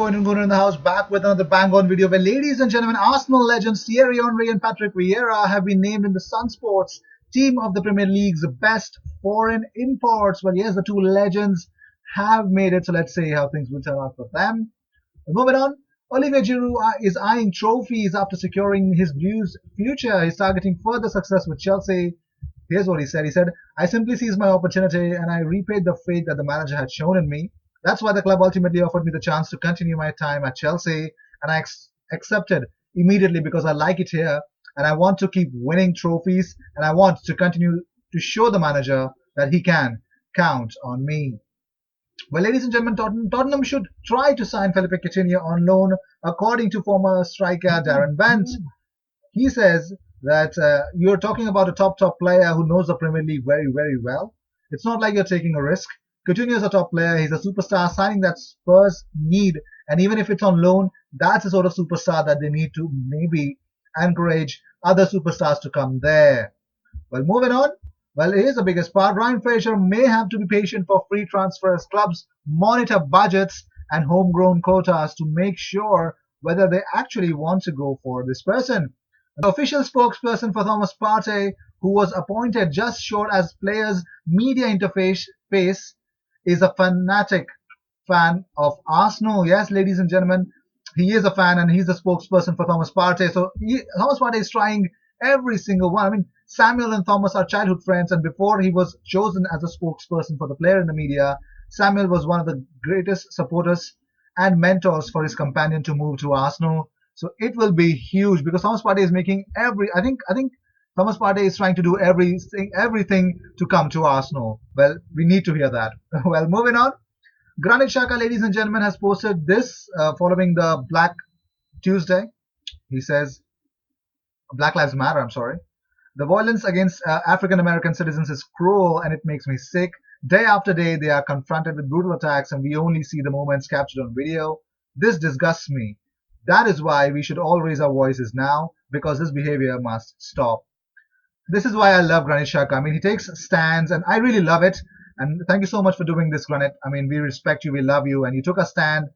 Boyd and Gunnar in the house, back with another bang-on video where, ladies and gentlemen, Arsenal legends Thierry Henry and Patrick Vieira have been named in the Sun Sports team of the Premier League's best foreign imports. Well, yes, the two legends have made it, so let's see how things will turn out for them. Moving on, Olivier Giroud is eyeing trophies after securing his Blues' future. He's targeting further success with Chelsea. Here's what he said. He said, "I simply seized my opportunity and I repaid the faith that the manager had shown in me. That's why the club ultimately offered me the chance to continue my time at Chelsea, and I accepted immediately because I like it here and I want to keep winning trophies and I want to continue to show the manager that he can count on me." Well, ladies and gentlemen, Tottenham should try to sign Felipe Coutinho on loan, according to former striker Darren Bent. He says that you're talking about a top player who knows the Premier League very, very well. It's not like you're taking a risk. Coutinho is a top player. He's a superstar signing that Spurs need. And even if it's on loan, that's the sort of superstar that they need to maybe encourage other superstars to come there. Well, moving on. Well, here's the biggest part. Ryan Fraser may have to be patient for free transfers. Clubs monitor budgets and homegrown quotas to make sure whether they actually want to go for this person. The official spokesperson for Thomas Partey, who was appointed just short as players' media interface, is a fanatic fan of Arsenal. Yes, ladies and gentlemen, he is a fan and he's the spokesperson for Thomas Partey. So Thomas Partey is trying every single one. I mean, Samuel and Thomas are childhood friends, and before he was chosen as a spokesperson for the player in the media, Samuel was one of the greatest supporters and mentors for his companion to move to Arsenal. So it will be huge because Thomas Partey is making I think Thomas Partey is trying to do everything to come to Arsenal. Well, we need to hear that. Well, moving on. Granit Xhaka, ladies and gentlemen, has posted this following the Black Tuesday. He says, Black Lives Matter, I'm sorry. "The violence against African American citizens is cruel and it makes me sick. Day after day, they are confronted with brutal attacks and we only see the moments captured on video. This disgusts me. That is why we should all raise our voices now, because this behavior must stop." This is why I love Granit Xhaka. I mean, he takes stands and I really love it. And thank you so much for doing this, Granit. I mean, we respect you, we love you, and you took a stand.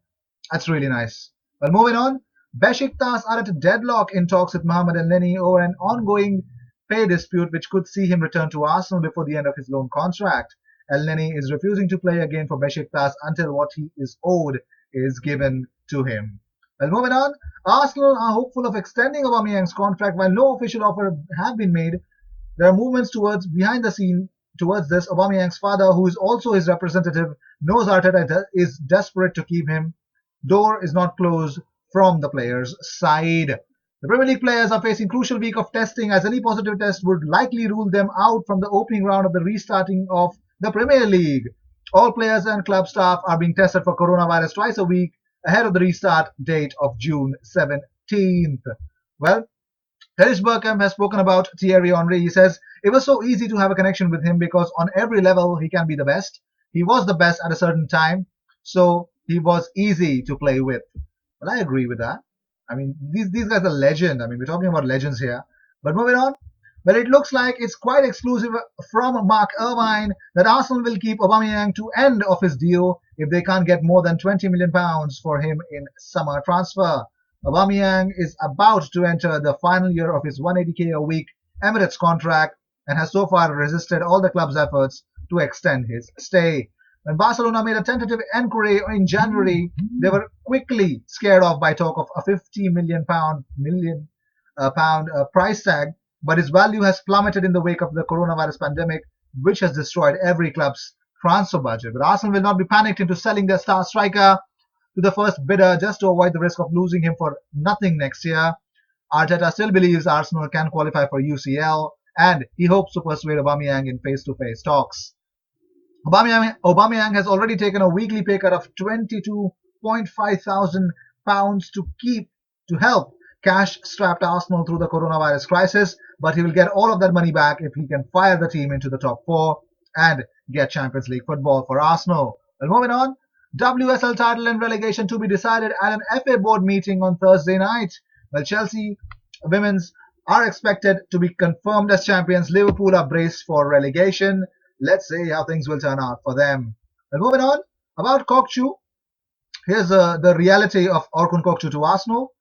That's really nice. Well, moving on. Besiktas are at a deadlock in talks with Mohamed Elneny over an ongoing pay dispute which could see him return to Arsenal before the end of his loan contract. Elneny is refusing to play again for Besiktas until what he is owed is given to him. Well, moving on. Arsenal are hopeful of extending Aubameyang's contract while no official offer have been made. There are movements behind the scene towards this. Aubameyang's father, who is also his representative, knows Arteta is desperate to keep him. Door is not closed from the player's side. The Premier League players are facing crucial week of testing, as any positive test would likely rule them out from the opening round of the restarting of the Premier League. All players and club staff are being tested for coronavirus twice a week ahead of the restart date of June 17th. Well, Dennis Bergkamp has spoken about Thierry Henry. He says, "It was so easy to have a connection with him because on every level he can be the best. He was the best at a certain time, so he was easy to play with." Well, I agree with that. I mean, these guys are legends. I mean, we're talking about legends here. But moving on. Well, it looks like it's quite exclusive from Mark Irvine that Arsenal will keep Aubameyang to end of his deal if they can't get more than £20 million for him in summer transfer. Aubameyang is about to enter the final year of his 180k a week Emirates contract and has so far resisted all the club's efforts to extend his stay. When Barcelona made a tentative inquiry in January, they were quickly scared off by talk of a £50 million price tag, but his value has plummeted in the wake of the coronavirus pandemic, which has destroyed every club's transfer budget. But Arsenal will not be panicked into selling their star striker to the first bidder just to avoid the risk of losing him for nothing next year. Arteta still believes Arsenal can qualify for UCL, and he hopes to persuade Aubameyang in face-to-face talks. Aubameyang has already taken a weekly pay cut of £22.5 thousand to help cash-strapped Arsenal through the coronavirus crisis, but he will get all of that money back if he can fire the team into the top four and get Champions League football for Arsenal. Well, moving on. WSL title and relegation to be decided at an FA board meeting on Thursday night. Well, Chelsea women's are expected to be confirmed as champions. Liverpool are braced for relegation. Let's see how things will turn out for them. Well, moving on. About Kokchu, here's the reality of Orkun Kokcu to Arsenal.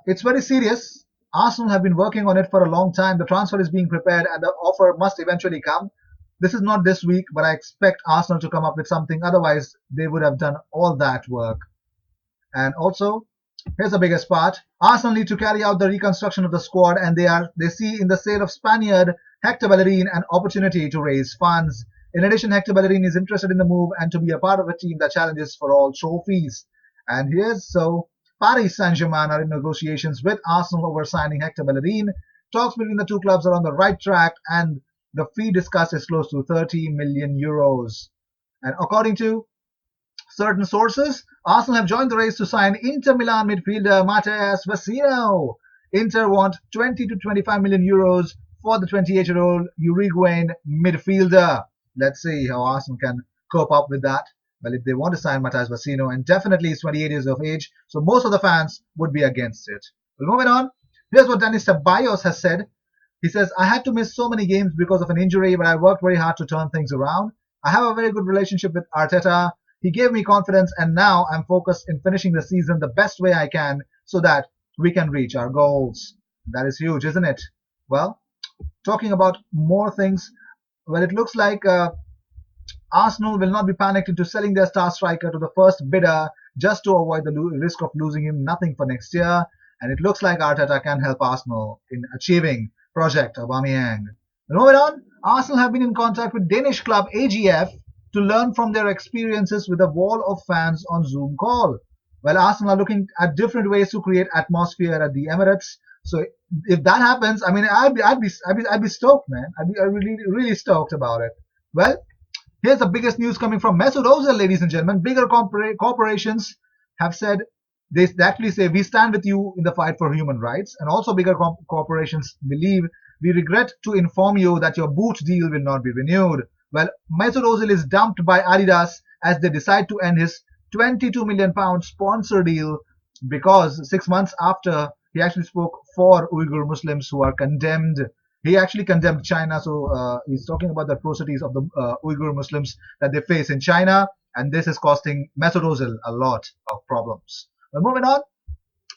It's very serious. Arsenal have been working on it for a long time. The transfer is being prepared and the offer must eventually come. This is not this week, but I expect Arsenal to come up with something. Otherwise, they would have done all that work. And also, here's the biggest part. Arsenal need to carry out the reconstruction of the squad, and they see in the sale of Spaniard Hector Bellerin an opportunity to raise funds. In addition, Hector Bellerin is interested in the move and to be a part of a team that challenges for all trophies. And here's so Paris Saint-Germain are in negotiations with Arsenal over signing Hector Bellerin. Talks between the two clubs are on the right track, and the fee discussed is close to 30 million euros. And according to certain sources, Arsenal have joined the race to sign Inter Milan midfielder Matheus Vecino. Inter want 20 to 25 million euros for the 28-year-old Uruguayan midfielder. Let's see how Arsenal can cope up with that. Well, if they want to sign Matheus Vecino, and definitely he's 28 years of age, so most of the fans would be against it. Well, moving on, here's what Dennis Ceballos has said. He says, I had to miss so many games because of an injury, but I worked very hard to turn things around. I have a very good relationship with Arteta. He gave me confidence, and now I'm focused in finishing the season the best way I can so that we can reach our goals. That is huge, isn't it? Well, talking about more things, well, it looks like Arsenal will not be panicked into selling their star striker to the first bidder just to avoid the risk of losing him nothing for next year. And it looks like Arteta can help Arsenal in achieving Project Aubameyang. Moving on, Arsenal have been in contact with Danish club AGF to learn from their experiences with a wall of fans on Zoom call. Well, Arsenal are looking at different ways to create atmosphere at the Emirates. So if that happens, I mean, I'd be stoked, man. I'd be really stoked about it. Well, here's the biggest news coming from Mesut Özil, ladies and gentlemen. Bigger corporations have said, they actually say, we stand with you in the fight for human rights. And also bigger corporations believe, we regret to inform you that your boot deal will not be renewed. Well, Mesut Özil is dumped by Adidas as they decide to end his £22 million sponsor deal because 6 months after he actually spoke for Uyghur Muslims who are condemned. He actually condemned China, so he's talking about the atrocities of the Uyghur Muslims that they face in China, and this is costing Mesut Özil a lot of problems. Well, moving on,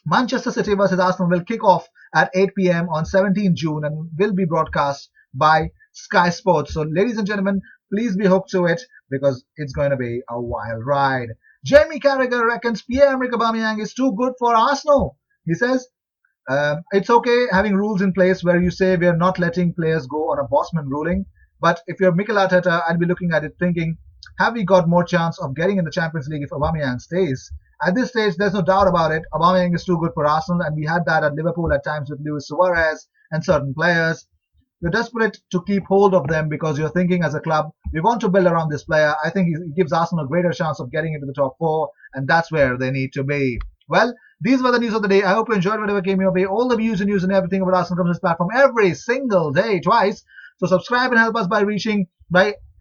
Manchester City versus Arsenal will kick off at 8 p.m. on 17 June and will be broadcast by Sky Sports. So, ladies and gentlemen, please be hooked to it because it's going to be a wild ride. Jamie Carragher reckons Pierre-Emerick Aubameyang is too good for Arsenal. He says, it's okay having rules in place where you say we are not letting players go on a Bosman ruling. But if you're Mikel Arteta, I'd be looking at it thinking, have we got more chance of getting in the Champions League if Aubameyang stays? At this stage, there's no doubt about it. Aubameyang is too good for Arsenal, and we had that at Liverpool at times with Luis Suarez and certain players. You're desperate to keep hold of them because you're thinking as a club, we want to build around this player. I think he gives Arsenal a greater chance of getting into the top four, and that's where they need to be. Well, these were the news of the day. I hope you enjoyed whatever came your way. All the views and news and everything about Arsenal comes on this platform every single day, twice. So subscribe and help us by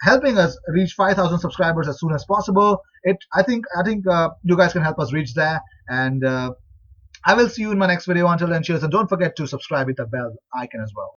helping us reach 5,000 subscribers as soon as possible. I think you guys can help us reach there, and I will see you in my next video. Until then, cheers, and don't forget to subscribe with the bell icon as well.